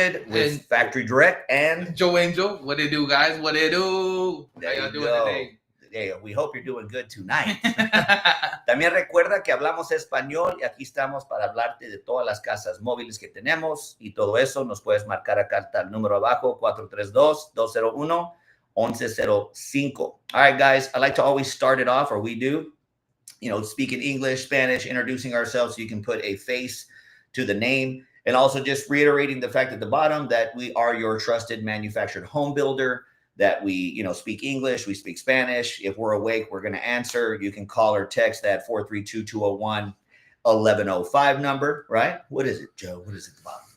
started with And Factory Direct and Joe Angel. What it do, guys? What it do? How there y'all you doing go. today? Hey, we hope you're doing good tonight. También recuerda que hablamos español y aquí estamos para hablarte de todas las casas móviles que tenemos y todo eso. Nos puedes marcar acá hasta el número abajo, 432-201-1105. All right, guys, I like to always start it off, or we do, speaking English, Spanish, introducing ourselves so you can put a face to the name. And also just reiterating the fact at the bottom that we are your trusted manufactured home builder, that we, speak English, we speak Spanish. If we're awake, we're going to answer. You can call or text that 432-201-1105 number, right? What is it, Joe? What is it at the bottom?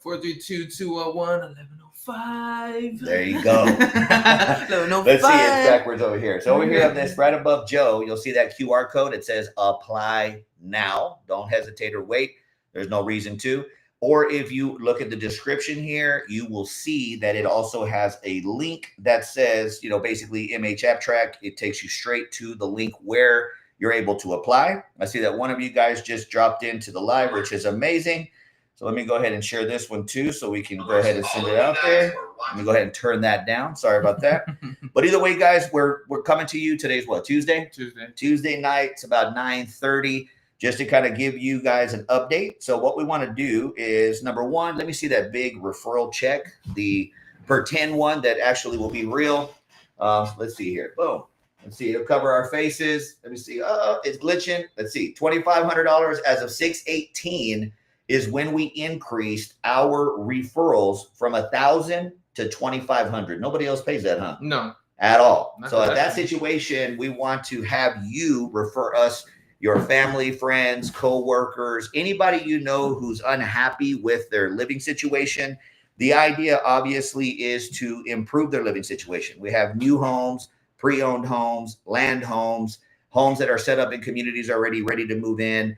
432-201-1105. There you go. 1105. Let's see, it's backwards over here. So over here on this, right above Joe, you'll see that QR code. It says apply now. Don't hesitate or wait. There's no reason to. Or if you look at the description here, you will see that it also has a link that says, basically MH App Track. It takes you straight to the link where you're able to apply. I see that one of you guys just dropped into the live, which is amazing. So let me go ahead and share this one too, so we can go ahead and send it out there. Let me go ahead and turn that down. Sorry about that. But either way, guys, we're coming to you. Today's what, Tuesday? Tuesday night. It's about 9:30. Just to kind of give you guys an update. So what we want to do is, number one, let me see that big referral check, the per 10 one that actually will be real. Let's see here. Boom. Let's see. It'll cover our faces. Let me see. It's glitching. Let's see. $2,500 as of 6/18 is when we increased our referrals from 1,000 to 2,500. Nobody else pays that, huh? No. At all. So at that situation, we want to have you refer us your family, friends, co-workers, anybody who's unhappy with their living situation. The idea, obviously, is to improve their living situation. We have new homes, pre-owned homes, land homes, homes that are set up in communities already ready to move in.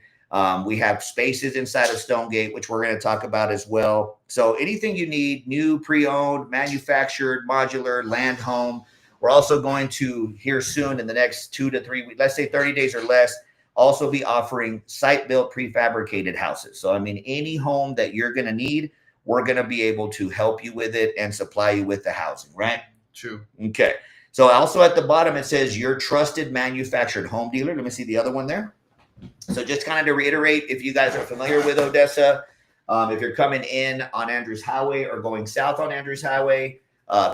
We have spaces inside of Stonegate, which we're going to talk about as well. So anything you need, new, pre-owned, manufactured, modular, land home. We're also going to, here soon in the next 2 to 3 weeks, let's say 30 days or less, also be offering site-built prefabricated houses. So, any home that you're going to need, we're going to be able to help you with it and supply you with the housing, right? True. Okay. So also at the bottom, it says your trusted manufactured home dealer. Let me see the other one there. So just kind of to reiterate, if you guys are familiar with Odessa, if you're coming in on Andrews Highway or going south on Andrews Highway,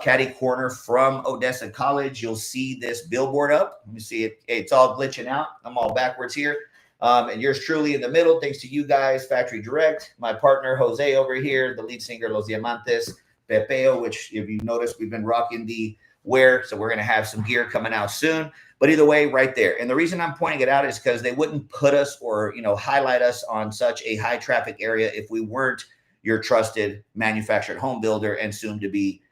catty corner from Odessa College, you'll see this billboard up. Let me see it. It's all glitching out. I'm all backwards here. And yours truly in the middle, thanks to you guys, Factory Direct. My partner, Jose, over here, the lead singer, Los Diamantes, Pepeo, which if you noticed, we've been rocking the wear. So we're going to have some gear coming out soon. But either way, right there. And the reason I'm pointing it out is because they wouldn't put us or, highlight us on such a high traffic area if we weren't your trusted manufactured home builder and soon to be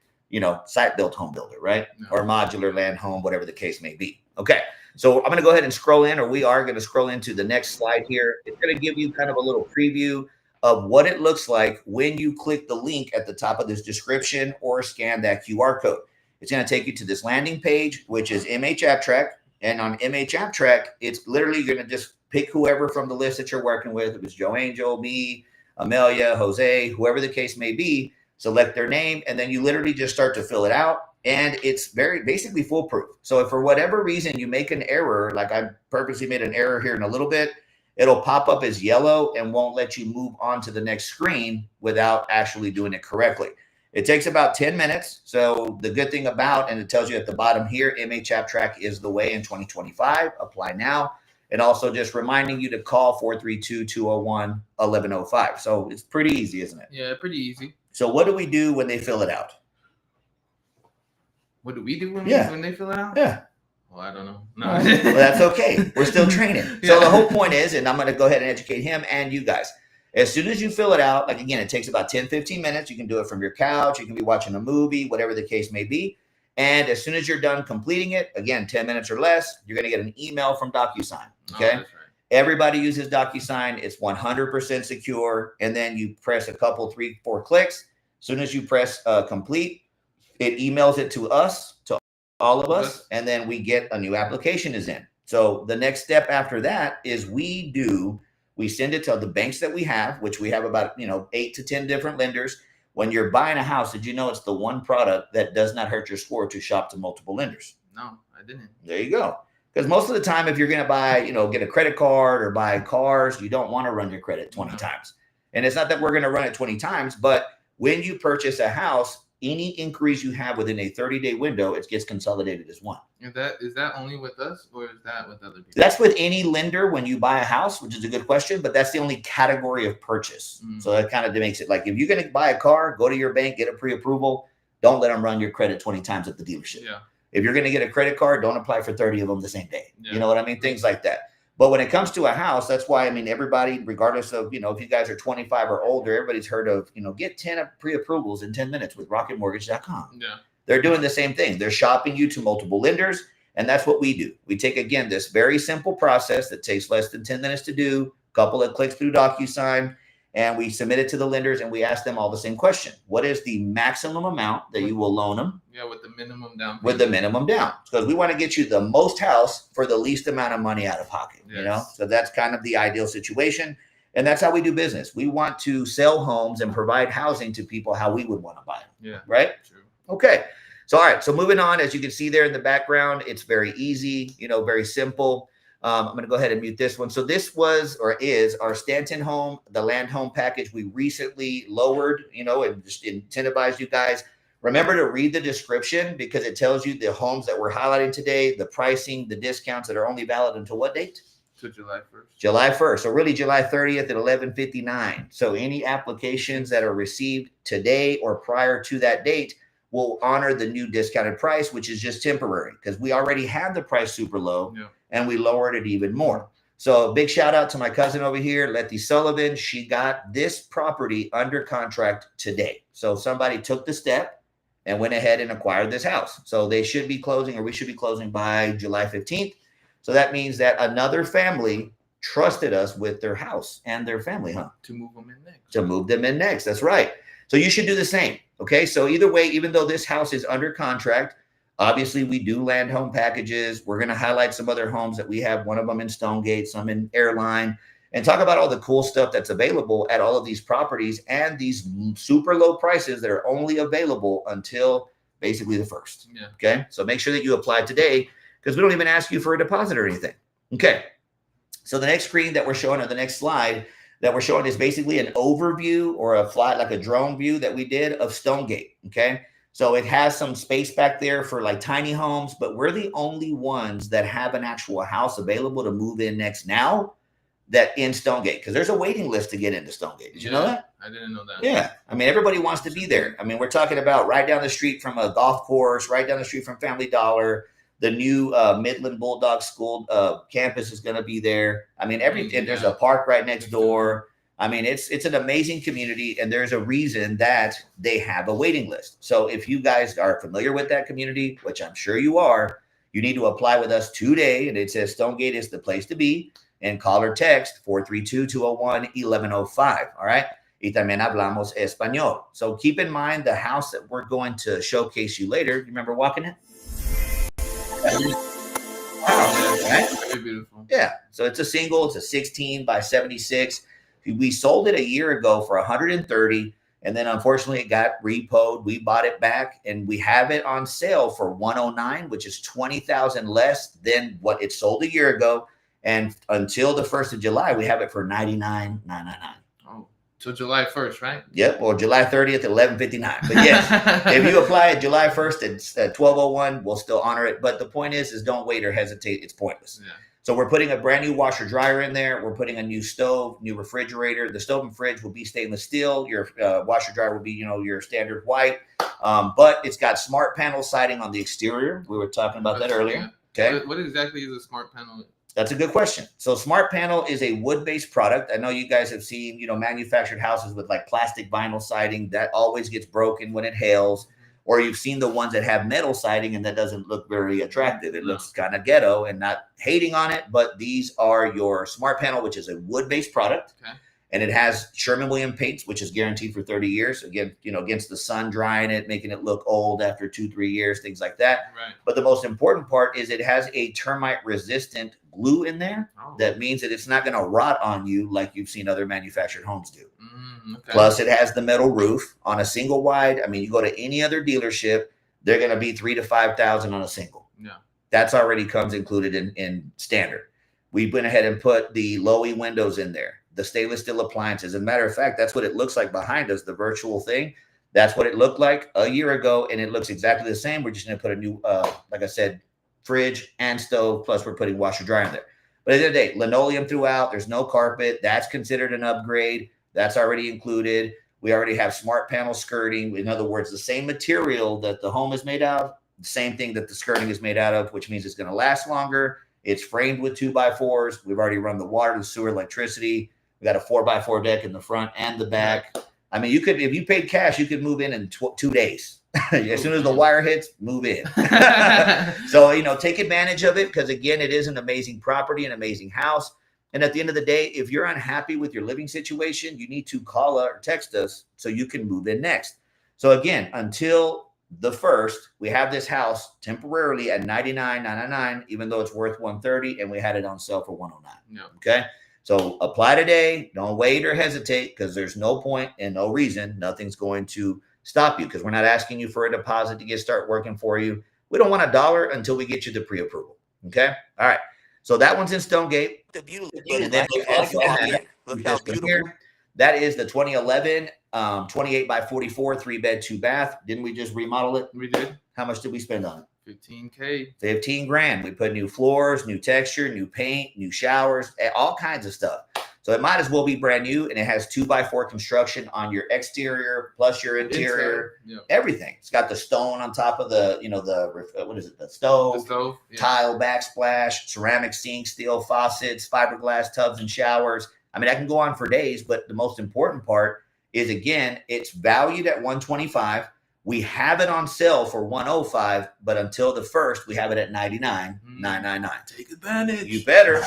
site-built home builder, right? No. Or modular land home, whatever the case may be. Okay, so I'm going to go ahead and scroll in, or we are going to scroll into the next slide here. It's going to give you kind of a little preview of what it looks like when you click the link at the top of this description or scan that QR code. It's going to take you to this landing page, which is MH App Track. And on MH App Track, it's literally going to just pick whoever from the list that you're working with. If it's Joe Angel, me, Amelia, Jose, whoever the case may be, select their name, and then you literally just start to fill it out, and it's very basically foolproof. So if for whatever reason you make an error, like I purposely made an error here in a little bit, it'll pop up as yellow and won't let you move on to the next screen without actually doing it correctly. It takes about 10 minutes. So the good thing about, and it tells you at the bottom here, MH App Track is the way in 2025. Apply now. And also just reminding you to call 432-201-1105. So it's pretty easy, isn't it? Yeah, pretty easy. So what do we do when they fill it out? What do we do when they fill it out? Yeah. Well, I don't know. No. Well, that's okay. We're still training. So the whole point is, and I'm going to go ahead and educate him and you guys. As soon as you fill it out, like again, it takes about 10, 15 minutes. You can do it from your couch. You can be watching a movie, whatever the case may be. And as soon as you're done completing it, again, 10 minutes or less, you're going to get an email from DocuSign. Okay. Right. Everybody uses DocuSign. It's 100% secure. And then you press a couple, 3, 4 clicks. As soon as you press complete, it emails it to us, to all of us, and then we get a new application is in. So the next step after that is we send it to the banks that we have, which we have about 8 to 10 different lenders. when you're buying a house, did you know it's the one product that does not hurt your score to shop to multiple lenders? No, I didn't. There you go. Because most of the time, if you're going to buy, get a credit card or buy cars, you don't want to run your credit 20 times. And it's not that we're going to run it 20 times, but when you purchase a house, any inquiries you have within a 30-day window, it gets consolidated as one. Is that only with us, or is that with other people? That's with any lender when you buy a house, which is a good question, but that's the only category of purchase. So that kind of makes it like, if you're going to buy a car, go to your bank, get a pre-approval. Don't let them run your credit 20 times at the dealership. Yeah. If you're going to get a credit card, don't apply for 30 of them the same day. Yeah. You know what I mean? Things like that. But when it comes to a house, that's why, everybody, regardless of, if you guys are 25 or older, everybody's heard of, get 10 pre-approvals in 10 minutes with rocketmortgage.com. Yeah. They're doing the same thing. They're shopping you to multiple lenders. And that's what we do. We take, again, this very simple process that takes less than 10 minutes to do, a couple of clicks through DocuSign, and we submit it to the lenders, and we ask them all the same question. What is the maximum amount that you will loan them? Yeah, with the minimum down payment. With the minimum down. Because we want to get you the most house for the least amount of money out of pocket, yes. So that's kind of the ideal situation. And that's how we do business. We want to sell homes and provide housing to people how we would want to buy them. Yeah. Right? True. Okay. So, all right. So moving on, as you can see there in the background, it's very easy, very simple. I'm going to go ahead and mute this one. So this was, or is, our Stanton home, the land home package we recently lowered, and just incentivized you guys. Remember to read the description, because it tells you the homes that we're highlighting today, the pricing, the discounts that are only valid until what date? To July 1st. July 1st. So really July 30th at 11:59. So any applications that are received today or prior to that date will honor the new discounted price, which is just temporary, because we already had the price super low. Yeah. And we lowered it even more. So big shout out to my cousin over here, Letty Sullivan. She got this property under contract today. So somebody took the step and went ahead and acquired this house. So they should be closing, or we should be closing by July 15th. So that means that another family trusted us with their house and their family, huh? To move them in next. To move them in next. That's right. So you should do the same. Okay. So either way, even though this house is under contract, obviously, we do land home packages. We're going to highlight some other homes that we have, one of them in Stonegate, some in Airline, and talk about all the cool stuff that's available at all of these properties and these super low prices that are only available until basically the 1st. Yeah. Okay. So make sure that you apply today, because we don't even ask you for a deposit or anything. Okay. So the next screen that we're showing, or the next slide that we're showing, is basically an overview or a flight, like a drone view that we did of Stonegate. Okay. So it has some space back there for like tiny homes, but we're the only ones that have an actual house available to move in next now, that in Stonegate, because there's a waiting list to get into Stonegate. Did you know that? I didn't know that. Yeah. Everybody wants to be there. We're talking about right down the street from a golf course, right down the street from Family Dollar. The new Midland Bulldog School campus is going to be there. Everything. There's a park right next door. It's an amazing community, and there's a reason that they have a waiting list. So if you guys are familiar with that community, which I'm sure you are, you need to apply with us today. And it says Stonegate is the place to be, and call or text 432-201-1105. All right. Y también hablamos español. So keep in mind the house that we're going to showcase you later. You remember walking it? Wow. Right? Very beautiful. Yeah. So it's a single. It's a 16 by 76. We sold it a year ago for 130, and then unfortunately it got repoed. We bought it back, and we have it on sale for 109, which is 20,000 less than what it sold a year ago. And until the 1st of July, we have it for 99,999. Oh, so July 1st, right? Yep. Or July 30th at 11:59. But yes, if you apply at July 1st at 12:01, we'll still honor it. But the point is don't wait or hesitate. It's pointless. Yeah. So we're putting a brand new washer dryer in there. We're putting a new stove, new refrigerator. The stove and fridge will be stainless steel. Your washer dryer will be, your standard white. But it's got smart panel siding on the exterior. We were talking about that earlier. Okay. What exactly is a smart panel? That's a good question. So smart panel is a wood-based product. I know you guys have seen, manufactured houses with like plastic vinyl siding that always gets broken when it hails. Or you've seen the ones that have metal siding, and that doesn't look very attractive. It looks kind of ghetto, and not hating on it, but these are your smart panel, which is a wood-based product. Okay. And it has Sherman-Williams paints, which is guaranteed for 30 years. Again, against the sun, drying it, making it look old after 2-3 years, things like that. Right. But the most important part is it has a termite-resistant glue in there. Oh. That means that it's not going to rot on you like you've seen other manufactured homes do. Okay. Plus, it has the metal roof on a single wide. I mean, you go to any other dealership, they're going to be $3,000 to $5,000 on a single. Yeah. That's already comes included in standard. We went ahead and put the low-E windows in there, the stainless steel appliances. As a matter of fact, that's what it looks like behind us, the virtual thing. That's what it looked like a year ago, and it looks exactly the same. We're just going to put a new, like I said, fridge and stove, plus we're putting washer dryer in there. But at the end of the day, linoleum throughout. There's no carpet. That's considered an upgrade. That's already included. We already have smart panel skirting. In other words, the same material that the home is made out of, the same thing that the skirting is made out of, which means it's going to last longer. It's framed with 2x4s. We've already run the water, the sewer, electricity. We got a 4x4 deck in the front and the back. I mean, you could, if you paid cash, you could move in 2 days. As soon as the wire hits, move in. So, take advantage of it because, again, it is an amazing property, an amazing house. And at the end of the day, if you're unhappy with your living situation, you need to call or text us so you can move in next. So, again, until the 1st, we have this house temporarily at $99,999, even though it's worth $130, and we had it on sale for $109. Yeah. Okay. So apply today. Don't wait or hesitate because there's no point and no reason. Nothing's going to stop you because we're not asking you for a deposit to start working for you. We don't want $1 until we get you the pre-approval. Okay. All right. So that one's in Stonegate. And then we also have this one here. That is the 2011 28 by 44 3-bed 2-bath. Didn't we just remodel it? We did. How much did we spend on it? $15K. 15 grand. We put new floors, new texture, new paint, new showers, all kinds of stuff. So it might as well be brand new, and it has 2x4 construction on your exterior plus your interior, everything. It's got the stone on top of the, what is it? The stove, tile backsplash, ceramic sink, steel faucets, fiberglass tubs and showers. I mean, I can go on for days, but the most important part is, again, it's valued at $125. We have it on sale for $105, but until the 1st, we have it at $99,999. Take advantage. You better.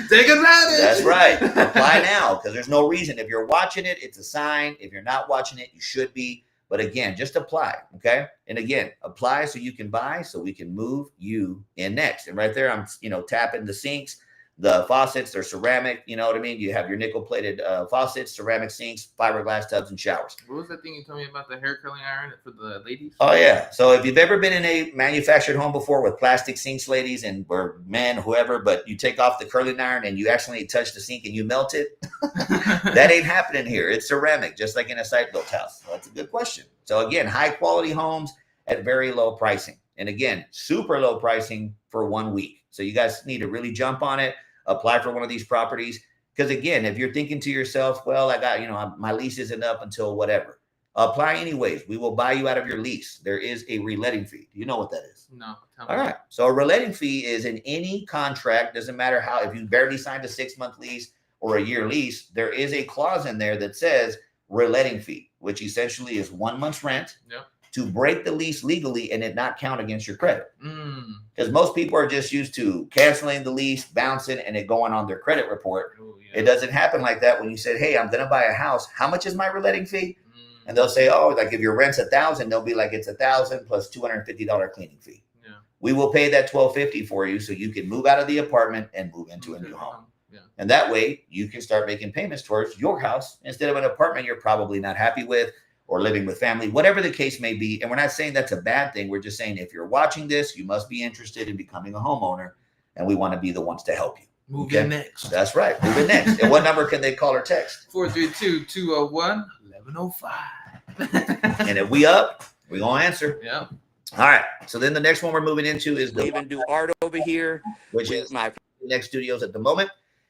Take advantage. That's right. Apply now because there's no reason. If you're watching it, it's a sign. If you're not watching it, you should be. But again, just apply, okay? And again, apply so you can buy so we can move you in next. And right there, I'm, tapping the sinks. The faucets, they're ceramic, you know what I mean? You have your nickel-plated faucets, ceramic sinks, fiberglass tubs, and showers. What was that thing you told me about the hair curling iron for the ladies? Oh, yeah. So if you've ever been in a manufactured home before with plastic sinks, ladies, or men, whoever, but you take off the curling iron and you accidentally touch the sink and you melt it, that ain't happening here. It's ceramic, just like in a site-built house. So that's a good question. So again, high-quality homes at very low pricing. And again, super low pricing for 1 week. So you guys need to really jump on it. Apply for one of these properties. Because again, if you're thinking to yourself, well, I got, my lease isn't up until whatever. Apply anyways. We will buy you out of your lease. There is a reletting fee. Do you know what that is? No. All right. So a reletting fee is in any contract. Doesn't matter how, if you barely signed a 6-month lease or a year lease, there is a clause in there that says reletting fee, which essentially is 1 month's rent. Yep. To break the lease legally and it not count against your credit. Because most people are just used to canceling the lease, bouncing, and it going on their credit report. It doesn't happen like that when you said, hey, I'm going to buy a house. How much is my reletting fee? And they'll say, oh, like if your rent's $1,000, they'll be like, it's $1,000 plus $250 cleaning fee. Yeah. We will pay that $1,250 for you so you can move out of the apartment and move into a new home. Yeah. And that way you can start making payments towards your house instead of an apartment you're probably not happy with, or living with family, whatever the case may be. And we're not saying that's a bad thing. We're just saying if you're watching this, you must be interested in becoming a homeowner, and we want to be the ones to help you. Move in next. That's right. Move in next. And what number can they call or text? 432-201-1105. And if we up, we're going to answer. Yeah. All right. So then the next one we're moving into is we even do art over here, which is my next studios at the moment.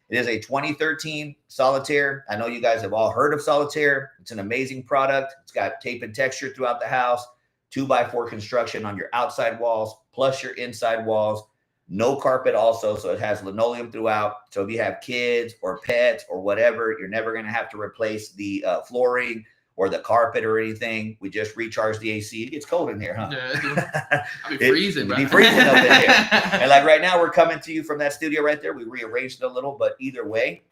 It is a 2013 Solitaire. I know you guys have all heard of Solitaire. It's an amazing product. It's got tape and texture throughout the house, 2x4 construction on your outside walls, plus your inside walls. No carpet also, so it has linoleum throughout. So if you have kids or pets or whatever, you're never going to have to replace the flooring or the carpet or anything. We just recharge the AC. It gets cold in here, huh? Yeah, I'll be freezing. It'll be freezing up in here. And like right now, we're coming to you from that studio right there. We rearranged it a little, but either way,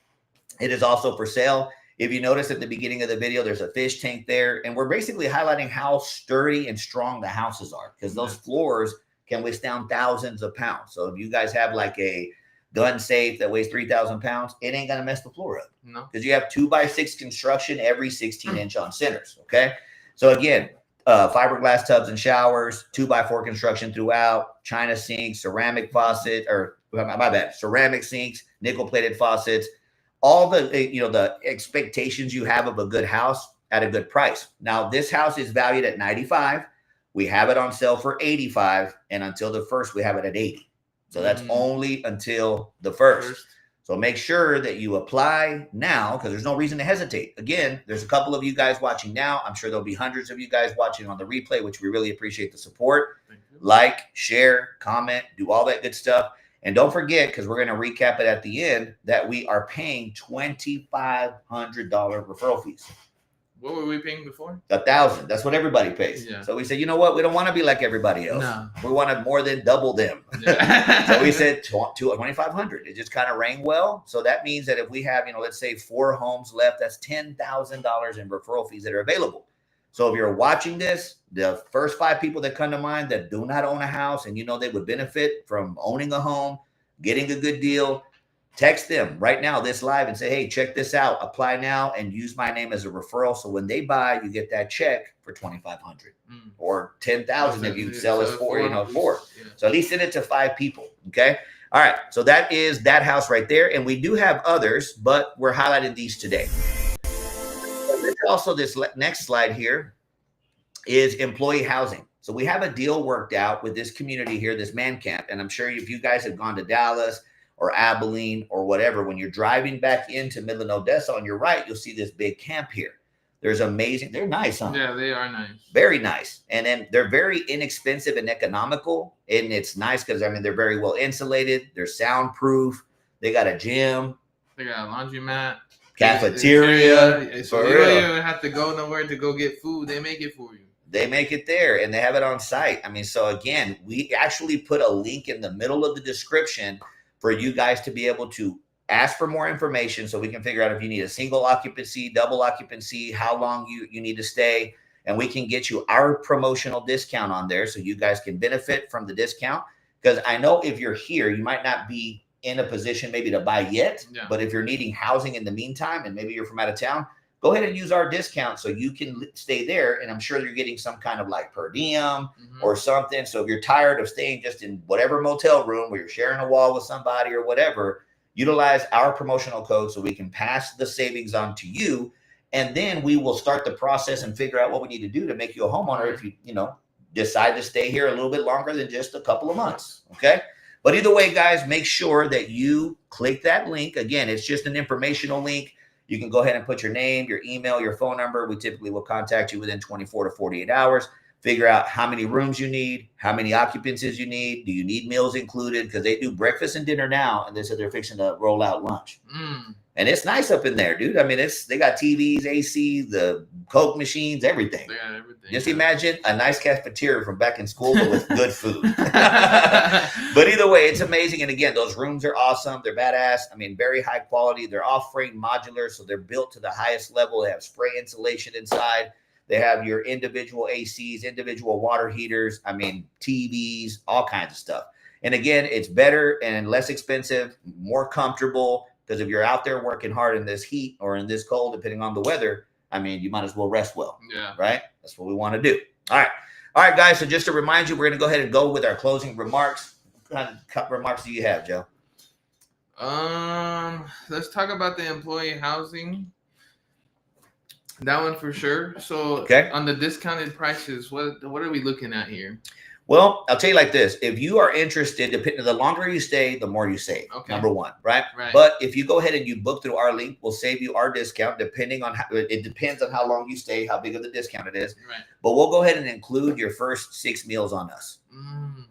It is also for sale. If you notice at the beginning of the video, there's a fish tank there, and we're basically highlighting how sturdy and strong the houses are, because those floors can withstand thousands of pounds. So if you guys have like a gun safe that weighs 3,000 pounds, it ain't gonna mess the floor up. No, because you have 2x6 construction every 16-inch on centers. Okay, so again, fiberglass tubs and showers, 2x4 construction throughout, China sinks, ceramic faucet, or my bad, ceramic sinks, nickel plated faucets. All the the expectations you have of a good house at a good price. Now this house is valued at 95. We have it on sale for 85, and until the first, we have it at 80. So that's only until the first. So make sure that you apply now, because there's no reason to hesitate. Again, there's a couple of you guys watching now. I'm sure there'll be hundreds of you guys watching on the replay, which we really appreciate the support. Like, share, comment, do all that good stuff. And don't forget, because we're going to recap it at the end, that we are paying $2,500 referral fees. What were we paying before? $1,000. That's what everybody pays. Yeah. So we said, you know what? We don't want to be like everybody else. No. We want to more than double them. Yeah. So we said $2,500. It just kind of rang well. So that means that if we have, let's say 4 homes left, that's $10,000 in referral fees that are available. So if you're watching this, the first 5 people that come to mind that do not own a house and they would benefit from owning a home, getting a good deal, text them right now, this live, and say, hey, check this out. Apply now and use my name as a referral. So when they buy, you get that check for $2,500 or $10,000 if you sell us 4. Yeah. So at least send it to 5 people. Okay. All right. So that is that house right there. And we do have others, but we're highlighting these today. Also, this next slide here is employee housing. So we have a deal worked out with this community here, this man camp. And I'm sure if you guys have gone to Dallas or Abilene or whatever, when you're driving back into Midland, Odessa, on your right, you'll see this big camp here. There's amazing. They're nice, huh? Yeah, they are nice. Very nice. And then they're very inexpensive and economical. And it's nice because, they're very well insulated. They're soundproof. They got a gym. They got a laundromat. Cafeteria. So you don't even have to go nowhere to go get food. They make it for you. They make it there, and they have it on site. So again, we actually put a link in the middle of the description for you guys to be able to ask for more information, so we can figure out if you need a single occupancy, double occupancy, how long you need to stay, and we can get you our promotional discount on there so you guys can benefit from the discount. Because I know if you're here, you might not be in a position maybe to buy yet, but if you're needing housing in the meantime and maybe you're from out of town, go ahead and use our discount so you can stay there. And I'm sure you're getting some kind of like per diem or something. So if you're tired of staying just in whatever motel room where you're sharing a wall with somebody or whatever, utilize our promotional code so we can pass the savings on to you. And then we will start the process and figure out what we need to do to make you a homeowner if you decide to stay here a little bit longer than just a couple of months. Okay. But either way, guys, make sure that you click that link. Again, it's just an informational link. You can go ahead and put your name, your email, your phone number. We typically will contact you within 24 to 48 hours. Figure out how many rooms you need, how many occupancies you need. Do you need meals included? Because they do breakfast and dinner now, and they said they're fixing to roll out lunch. And it's nice up in there, dude. they got TVs, AC, the Coke machines, everything. They got everything. Just imagine a nice cafeteria from back in school, but with good food. But either way, it's amazing. And again, those rooms are awesome. They're badass. Very high quality. They're off-frame modular, so they're built to the highest level. They have spray insulation inside. They have your individual ACs, individual water heaters. TVs, all kinds of stuff. And again, it's better and less expensive, more comfortable. Because if you're out there working hard in this heat or in this cold, depending on the weather, you might as well rest well. Yeah. Right? That's what we want to do. All right, guys. So just to remind you, we're going to go ahead and go with our closing remarks. What kind of remarks do you have, Joe? Let's talk about the employee housing. That one for sure. So on the discounted prices, what are we looking at here? Well, I'll tell you like this. If you are interested, the longer you stay, the more you save. Okay. Number one, right? But if you go ahead and you book through our link, we'll save you our discount depending on it depends on how long you stay, how big of the discount it is. Right. But we'll go ahead and include your first 6 meals on us.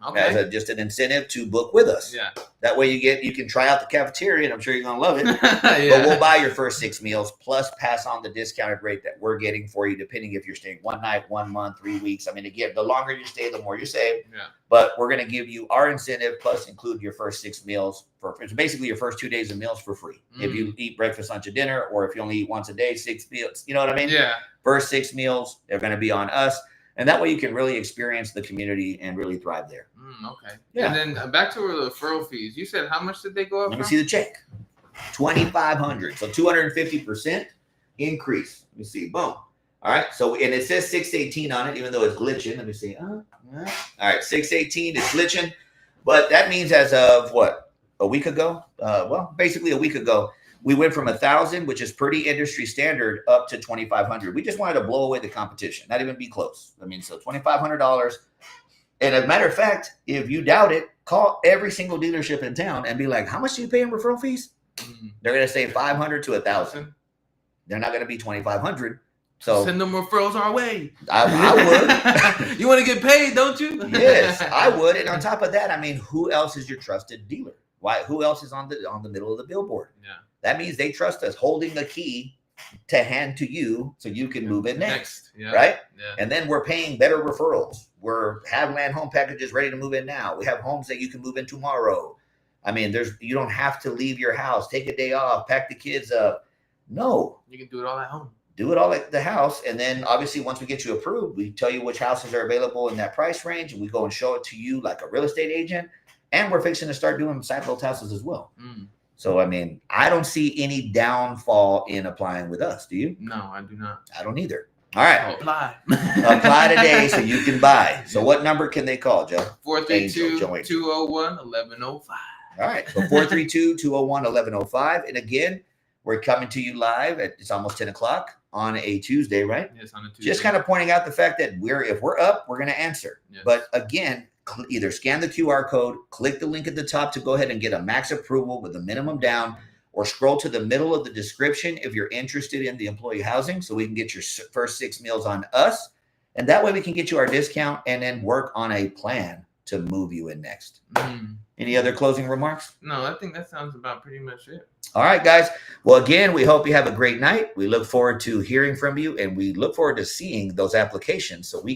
Okay. As just an incentive to book with us. Yeah. That way you can try out the cafeteria, and I'm sure you're gonna love it. Yeah. But we'll buy your first 6 meals plus pass on the discounted rate that we're getting for you, depending if you're staying 1 night, 1 month, 3 weeks. I mean, again, the longer you stay, the more you save. Yeah. But we're gonna give you our incentive plus include your first 6 meals for it's basically your first 2 days of meals for free. If you eat breakfast, lunch, and dinner, or if you only eat once a day, 6 meals. You know what I mean? Yeah. First 6 meals, they're gonna be on us. And that way you can really experience the community and really thrive there. Okay. Yeah. And then back to the referral fees. You said how much did they go up? Let me see the check. $2,500. So 250% increase. Let me see. Boom. All right. So, and it says 618 on it, even though it's glitching. Let me see. All right. 618 is glitching. But that means as of what? A week ago? Well, basically a week ago, we went from 1,000, which is pretty industry standard, up to 2,500. We just wanted to blow away the competition, not even be close. I mean, so $2,500. And as a matter of fact, if you doubt it, call every single dealership in town and be like, how much do you pay in referral fees? They're going to say 500 to 1,000. They're not going to be 2,500. So send them referrals our way. I would. You want to get paid, don't you? Yes, I would. And on top of that, I mean, who else is your trusted dealer? Why? Who else is on the middle of the billboard? Yeah. That means they trust us holding the key to hand to you so you can move in next. Yeah. Right? Yeah. And then we're paying better referrals. We're have land home packages ready to move in now. We have homes that you can move in tomorrow. I mean, you don't have to leave your house, take a day off, pack the kids up. No. You can do it all at home. Do it all at the house. And then obviously once we get you approved, we tell you which houses are available in that price range. And we go and show it to you like a real estate agent. And we're fixing to start doing side-built houses as well. So, I mean, I don't see any downfall in applying with us. Do you? No, I do not. I don't either. All right. Apply. Apply today so you can buy. So what number can they call, Joe? 432-201-1105. All right. So 432-201-1105. And again, we're coming to you live it's almost 10 o'clock on a Tuesday, right? Yes, on a Tuesday. Just kind of pointing out the fact that if we're up, we're going to answer. Yes. But again, either scan the QR code, click the link at the top to go ahead and get a max approval with a minimum down, or scroll to the middle of the description if you're interested in the employee housing so we can get your first 6 meals on us. And that way we can get you our discount and then work on a plan to move you in next. Any other closing remarks? No, I think that sounds about pretty much it. All right, guys. Well, again, we hope you have a great night. We look forward to hearing from you, and we look forward to seeing those applications so we